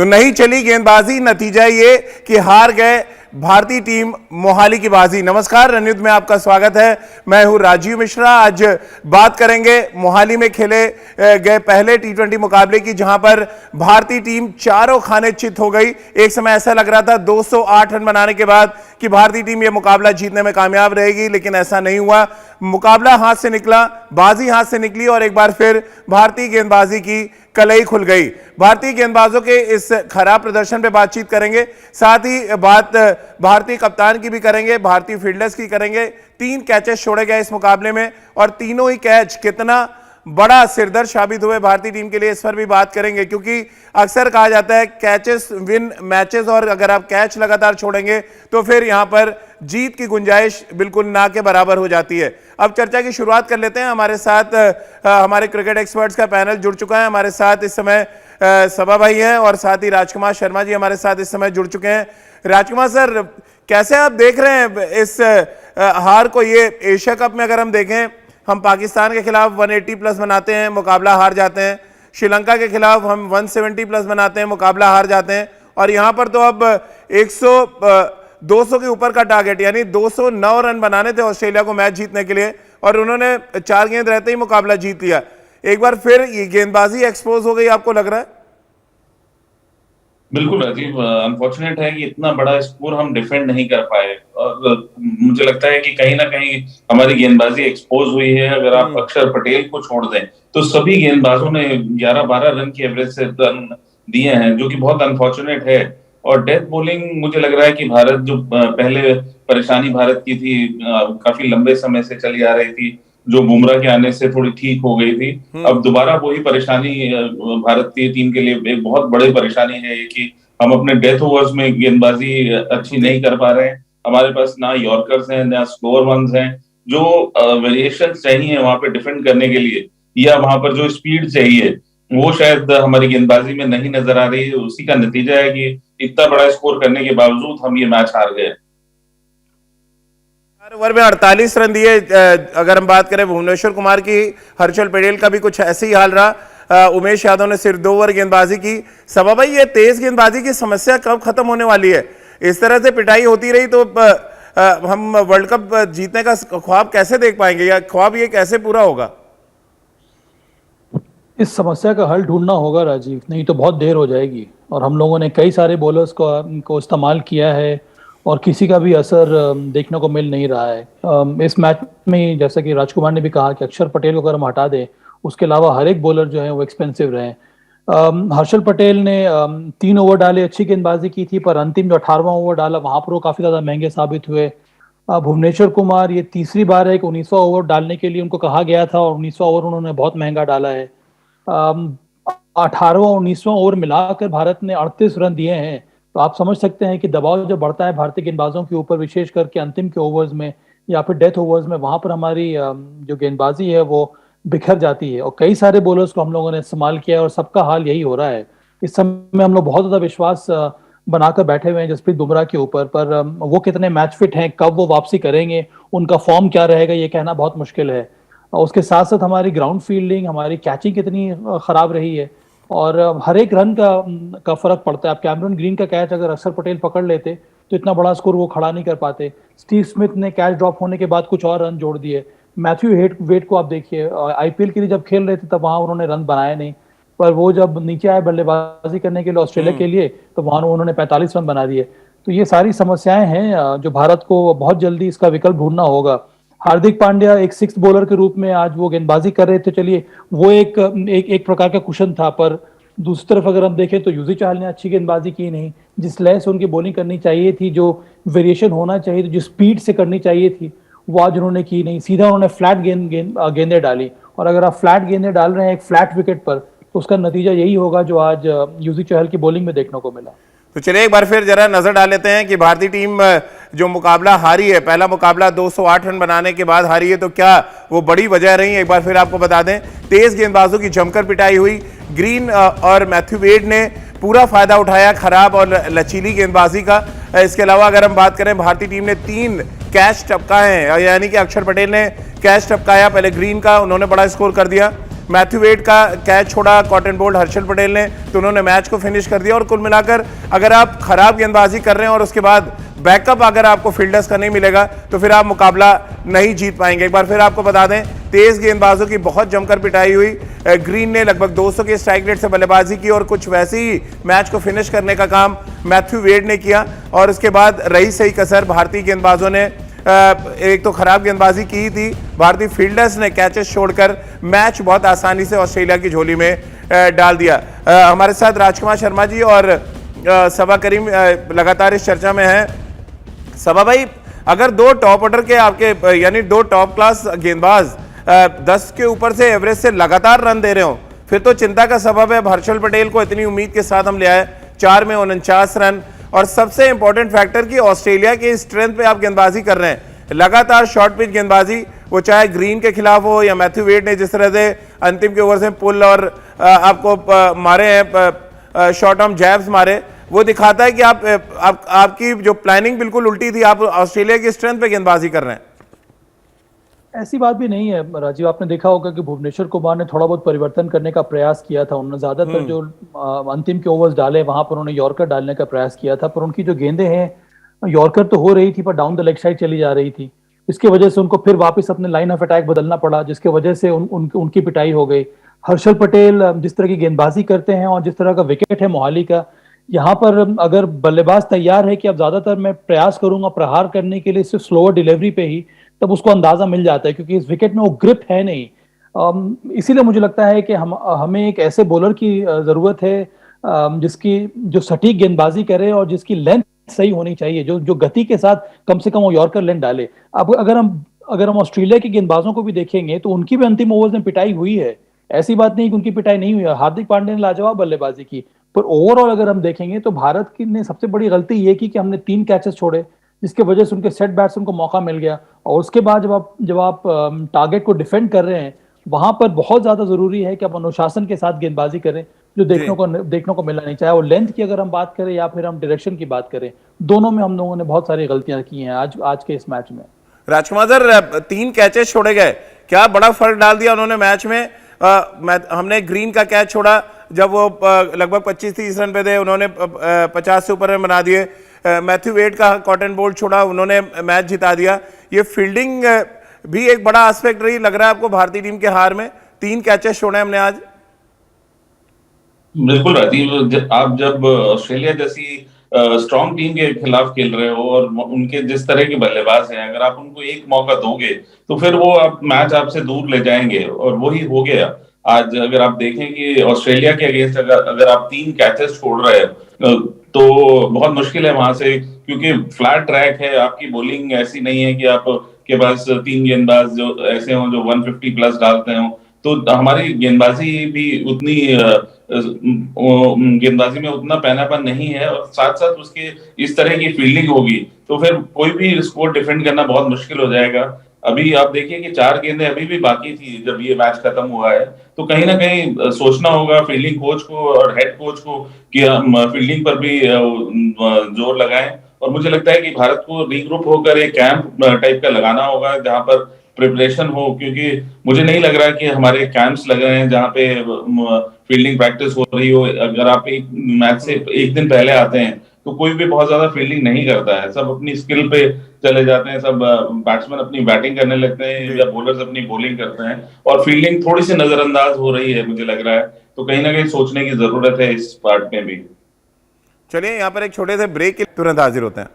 तो नहीं चली गेंदबाजी, नतीजा ये कि हार गए भारतीय टीम मोहाली की बाजी। नमस्कार, रणनीत में आपका स्वागत है। मैं हूं राजीव मिश्रा। आज बात करेंगे मोहाली में खेले गए पहले टी20 मुकाबले की, जहां पर भारतीय टीम चारों खाने चित हो गई। एक समय ऐसा लग रहा था 208 रन बनाने के बाद कि भारतीय टीम यह मुकाबला जीतने में कामयाब रहेगी, लेकिन ऐसा नहीं हुआ। मुकाबला हाथ से निकला, बाजी हाथ से निकली और एक बार फिर भारतीय गेंदबाजी की कलई खुल गई। भारतीय गेंदबाजों के इस खराब प्रदर्शन पे बातचीत करेंगे, साथ ही बात भारतीय कप्तान की भी करेंगे, भारतीय फील्डर्स की करेंगे। 3 कैचेस छोड़े गए इस मुकाबले में और तीनों ही कैच कितना बड़ा सिरदर्द साबित हुए भारतीय टीम के लिए, इस पर भी बात करेंगे। क्योंकि अक्सर कहा जाता है कैचेस विन मैचेस, और अगर आप कैच लगातार छोड़ेंगे तो फिर यहां पर जीत की गुंजाइश बिल्कुल ना के बराबर हो जाती है। अब चर्चा की शुरुआत कर लेते हैं। हमारे साथ हमारे क्रिकेट एक्सपर्ट्स का पैनल जुड़ चुका है। हमारे साथ इस समय सबा भाई हैं और साथ ही राजकुमार शर्मा जी हमारे साथ इस समय जुड़ चुके हैं। राजकुमार सर, कैसे आप देख रहे हैं इस हार को? ये एशिया कप में अगर हम देखें, हम पाकिस्तान के खिलाफ 180 प्लस बनाते हैं, मुकाबला हार जाते हैं। श्रीलंका के खिलाफ हम 170 प्लस बनाते हैं, मुकाबला हार जाते हैं। और यहां पर तो अब 200 के ऊपर का टारगेट, यानी 209 रन बनाने थे ऑस्ट्रेलिया को मैच जीतने के लिए, और उन्होंने 4 गेंद रहते ही मुकाबला जीत लिया। एक बार फिर ये गेंदबाजी एक्सपोज हो गई, आपको लग रहा है? बिल्कुल राजीव, अनफॉर्चुनेट है कि इतना बड़ा स्कोर हम डिफेंड नहीं कर पाए, और मुझे लगता है कि कहीं ना कहीं हमारी गेंदबाजी एक्सपोज हुई है। अगर आप अक्षर पटेल को छोड़ दें तो सभी गेंदबाजों ने 11-12 रन की एवरेज से रन दिए हैं, जो कि बहुत अनफॉर्चुनेट है। और डेथ बॉलिंग, मुझे लग रहा है कि भारत जो पहले परेशानी भारत की थी, काफी लंबे समय से चली आ रही थी, जो बुमराह के आने से थोड़ी ठीक हो गई थी, अब दोबारा वही परेशानी भारतीय टीम के लिए एक बहुत बड़ी परेशानी है कि हम अपने डेथ ओवर्स में गेंदबाजी अच्छी नहीं कर पा रहे हैं। हमारे पास ना यॉर्कर्स हैं ना स्लोअर वंस हैं, जो वेरिएशन चाहिए वहां पे डिफेंड करने के लिए, या वहां पर जो स्पीड चाहिए वो शायद हमारी गेंदबाजी में नहीं नजर आ रही है। उसी का नतीजा है कि इतना बड़ा स्कोर करने के बावजूद हम ये मैच हार गए। ओवर में 48 रन दिए। अगर हम बात करें भुवनेश्वर कुमार की, हर्षल पटेल का भी कुछ ऐसे ही हाल रहा। उमेश यादव ने सिर्फ 2 ओवर गेंदबाजी की। सबा भाई, ये तेज गेंदबाजी की समस्या कब खत्म होने वाली है? इस तरह से पिटाई होती रही तो हम वर्ल्ड कप जीतने का ख्वाब कैसे देख पाएंगे, या ख्वाब ये कैसे पूरा होगा? इस समस्या का हल ढूंढना होगा राजीव, नहीं तो बहुत देर हो जाएगी। और हम लोगों ने कई सारे बॉलर्स को इस्तेमाल किया है और किसी का भी असर देखने को मिल नहीं रहा है। इस मैच में जैसा कि राजकुमार ने भी कहा कि अक्षर पटेल को अगर हम हटा दें, उसके अलावा हर एक बॉलर जो है वो एक्सपेंसिव रहे। हर्षल पटेल ने 3 ओवर डाले, अच्छी गेंदबाजी की थी, पर अंतिम जो 18वां ओवर डाला वहां पर वो काफी ज्यादा महंगे साबित हुए। भुवनेश्वर कुमार, ये तीसरी बार है कि 19वां ओवर डालने के लिए उनको कहा गया था और 19वां ओवर उन्होंने बहुत महंगा डाला है। 18वां 19वां ओवर मिलाकर भारत ने 38 रन दिए हैं। तो आप समझ सकते हैं कि दबाव जब बढ़ता है भारतीय गेंदबाजों के ऊपर, विशेष करके अंतिम के ओवर्स में या फिर डेथ ओवर्स में, वहां पर हमारी जो गेंदबाजी है वो बिखर जाती है। और कई सारे बॉलर्स को हम लोगों ने इस्तेमाल किया है और सबका हाल यही हो रहा है। इस समय हम लोग बहुत ज्यादा विश्वास बनाकर बैठे हुए हैं जसप्रीत बुमराह के ऊपर, पर वो कितने मैच फिट हैं, कब वो वापसी करेंगे, उनका फॉर्म क्या रहेगा, ये कहना बहुत मुश्किल है। उसके साथ साथ हमारी ग्राउंड फील्डिंग, हमारी कैचिंग कितनी खराब रही है, और हर एक रन का फर्क पड़ता है। अब कैमरून ग्रीन का कैच अगर अक्षर पटेल पकड़ लेते तो इतना बड़ा स्कोर वो खड़ा नहीं कर पाते। स्टीव स्मिथ ने कैच ड्रॉप होने के बाद कुछ और रन जोड़ दिए। मैथ्यू वेट को आप देखिए, आईपीएल के लिए जब खेल रहे थे तब वहां उन्होंने रन बनाए नहीं, पर वो जब नीचे आए बल्लेबाजी करने के लिए ऑस्ट्रेलिया के लिए, तो वहां उन्होंने 45 रन बना दिए। तो ये सारी समस्याएं हैं जो भारत को बहुत जल्दी इसका विकल्प ढूंढना होगा। हार्दिक पांड्या एक 6th बॉलर के रूप में आज वो गेंदबाजी कर रहे थे, चलिए वो एक प्रकार का कुशन था, पर दूसरी तरफ अगर हम देखें तो युजवेंद्र चहल ने अच्छी गेंदबाजी की नहीं। जिस लय से उनकी बॉलिंग करनी चाहिए थी, जो वेरिएशन होना चाहिए था, जो स्पीड से करनी चाहिए थी, वो आज उन्होंने की नहीं। सीधा उन्होंने फ्लैट गेंदें डाली, और अगर आप फ्लैट गेंदें डाल रहे हैं एक फ्लैट विकेट पर, तो उसका नतीजा यही होगा जो आज युजवेंद्र चहल की बॉलिंग में देखने को मिला। तो चलिए एक बार फिर जरा नजर डाल लेते हैं कि भारतीय टीम जो मुकाबला हारी है, पहला मुकाबला 208 रन बनाने के बाद हारी है, तो क्या वो बड़ी वजह रही है? एक बार फिर आपको बता दें, तेज गेंदबाजों की जमकर पिटाई हुई। ग्रीन और मैथ्यू वेड ने पूरा फायदा उठाया खराब और लचीली गेंदबाजी का। इसके अलावा अगर हम बात करें, भारतीय टीम ने 3 कैच टपकाए हैं, यानी कि अक्षर पटेल ने कैच टपकाया पहले ग्रीन का, उन्होंने बड़ा स्कोर कर दिया। मैथ्यू वेड का कैच छोड़ा कॉटन बोल्ट हर्षल पटेल ने, तो उन्होंने मैच को फिनिश कर दिया। और कुल मिलाकर अगर आप खराब गेंदबाजी कर रहे हैं और उसके बाद बैकअप अगर आपको फील्डर्स का नहीं मिलेगा तो फिर आप मुकाबला नहीं जीत पाएंगे। एक बार फिर आपको बता दें, तेज गेंदबाजों की बहुत जमकर पिटाई हुई। ग्रीन ने लगभग 200 के स्ट्राइक रेट से बल्लेबाजी की और कुछ वैसे ही मैच को फिनिश करने का काम मैथ्यू वेड ने किया। और उसके बाद रही सही कसर भारतीय गेंदबाजों ने। एक तो खराब गेंदबाजी की थी, भारतीय फील्डर्स ने कैचेस छोड़कर मैच बहुत आसानी से ऑस्ट्रेलिया की झोली में डाल दिया। हमारे साथ राजकुमार शर्मा जी और सबा करीम लगातार इस चर्चा में है। सबा भाई, अगर दो टॉप ऑर्डर के आपके यानी दो टॉप क्लास गेंदबाज 10 के ऊपर से एवरेज से लगातार रन दे रहे हो, फिर तो चिंता का सबब है। हर्षल पटेल को इतनी उम्मीद के साथ हम ले आए, 4 में 49 रन। और सबसे इंपॉर्टेंट फैक्टर कि ऑस्ट्रेलिया की स्ट्रेंथ पे आप गेंदबाजी कर रहे हैं, लगातार शॉर्ट पिच गेंदबाजी, वो चाहे ग्रीन के खिलाफ हो या मैथ्यू वेड ने जिस तरह से अंतिम के ओवर से पुल और आपको मारे हैं, शॉर्ट आर्म जैब्स मारे, वो दिखाता है कि आपकी जो प्लानिंग बिल्कुल उल्टी थी। आप ऑस्ट्रेलिया की स्ट्रेंथ पे गेंदबाजी कर रहे हैं। ऐसी बात भी नहीं है राजीव, आपने देखा होगा कि भुवनेश्वर कुमार ने थोड़ा बहुत परिवर्तन करने का प्रयास किया था। उन्होंने ज्यादातर जो अंतिम के ओवर्स डाले वहां पर उन्होंने यॉर्कर डालने का प्रयास किया था, पर उनकी जो गेंदें हैं यॉर्कर तो हो रही थी पर डाउन द लेग साइड चली जा रही थी। इसकी वजह से उनको फिर वापस अपने लाइन ऑफ अटैक बदलना पड़ा, जिसकी वजह से उनकी पिटाई हो गई। हर्षल पटेल जिस तरह की गेंदबाजी करते हैं और जिस तरह का विकेट है मोहाली का, यहाँ पर अगर बल्लेबाज तैयार है कि अब ज्यादातर मैं प्रयास करूंगा प्रहार करने के लिए सिर्फ स्लोअर डिलीवरी पे ही, तब उसको अंदाजा मिल जाता है क्योंकि इस विकेट में वो ग्रिप है नहीं। इसीलिए मुझे लगता है कि हमें एक ऐसे बॉलर की जरूरत है जिसकी जो सटीक गेंदबाजी करे और जिसकी लेंथ सही होनी चाहिए, जो गति के साथ कम से कम वो यॉर्कर लेंथ डाले। अब अगर हम ऑस्ट्रेलिया के गेंदबाजों को भी देखेंगे तो उनकी भी अंतिम ओवर्स में पिटाई हुई है, ऐसी बात नहीं कि उनकी पिटाई नहीं हुई है। हार्दिक पांड्या ने लाजवाब बल्लेबाजी की, पर ओवरऑल अगर हम देखेंगे तो भारत की ने सबसे बड़ी गलती ये की कि हमने 3 कैचेस छोड़े, जिसकी वजह से उनके सेट बैट्समैन को मौका मिल गया। और उसके बाद जब आप टारगेट को डिफेंड कर रहे हैं, वहां पर बहुत ज्यादा जरूरी है कि आप अनुशासन के साथ गेंदबाजी करें, जो देखने को मिलना नहीं। चाहे वो लेंथ की अगर हम बात करें या फिर हम डायरेक्शन की बात करें, दोनों में हम लोगों ने बहुत सारी गलतियां की हैं आज के इस मैच में। राजकुमार सर, 3 कैचेस छोड़े गए, क्या बड़ा फर्क डाल दिया उन्होंने मैच में। हमने ग्रीन का कैच छोड़ा जब वो लगभग 25-30 रन पे थे, उन्होंने 50 से ऊपर रन बना दिए। मैथ्यू वेड का कॉटन बोल्ट छोड़ा, उन्होंने मैच जिता दिया। ये फील्डिंग भी एक बड़ा एस्पेक्ट रही, लग रहा है आपको भारतीय टीम के हार में। 3 कैचेस छोड़े हमने आज। बिल्कुल राजीव, आप जब ऑस्ट्रेलिया जैसी स्ट्रॉन्ग टीम के खिलाफ खेल रहे हो और उनके जिस तरह के बल्लेबाज हैं, अगर आप उनको एक मौका दोगे तो फिर वो मैच आपसे दूर ले जाएंगे, और वही हो गया आज। अगर आप देखें कि ऑस्ट्रेलिया के अगेंस्ट अगर आप 3 कैचेस छोड़ रहे हैं तो बहुत मुश्किल है वहां से, क्योंकि फ्लैट ट्रैक है। आपकी बॉलिंग ऐसी नहीं है कि आप के पास 3 गेंदबाज जो ऐसे हों जो 150 प्लस डालते हों। तो हमारी गेंदबाजी भी उतनी गेंदबाजी में उतना पैनापन नहीं है, और साथ साथ उसके इस तरह की फील्डिंग होगी तो फिर कोई भी स्कोर डिफेंड करना बहुत मुश्किल हो जाएगा। अभी आप देखिए कि 4 गेंदें अभी भी बाकी थी जब ये मैच खत्म हुआ है, तो कहीं ना कहीं सोचना होगा फील्डिंग कोच को और हेड कोच को कि हम फील्डिंग पर भी जोर लगाएं। और मुझे लगता है कि भारत को रीग्रुप होकर एक कैंप टाइप का लगाना होगा जहां पर प्रिपरेशन हो, क्योंकि मुझे नहीं लग रहा कि हमारे कैंप्स लग रहे हैं जहां पे फील्डिंग प्रैक्टिस हो रही हो। अगर आप एक मैच से एक दिन पहले आते हैं तो कोई भी बहुत ज्यादा फील्डिंग नहीं करता है, सब अपनी स्किल पे चले जाते हैं, सब बैट्समैन अपनी बैटिंग करने लगते हैं या बॉलर्स अपनी बॉलिंग करते हैं, और फील्डिंग थोड़ी सी नजरअंदाज हो रही है मुझे लग रहा है। तो कहीं ना कहीं सोचने की जरूरत है इस पार्ट में भी। चलिए यहाँ पर एक छोटे से ब्रेक के तुरंत हाजिर होते हैं।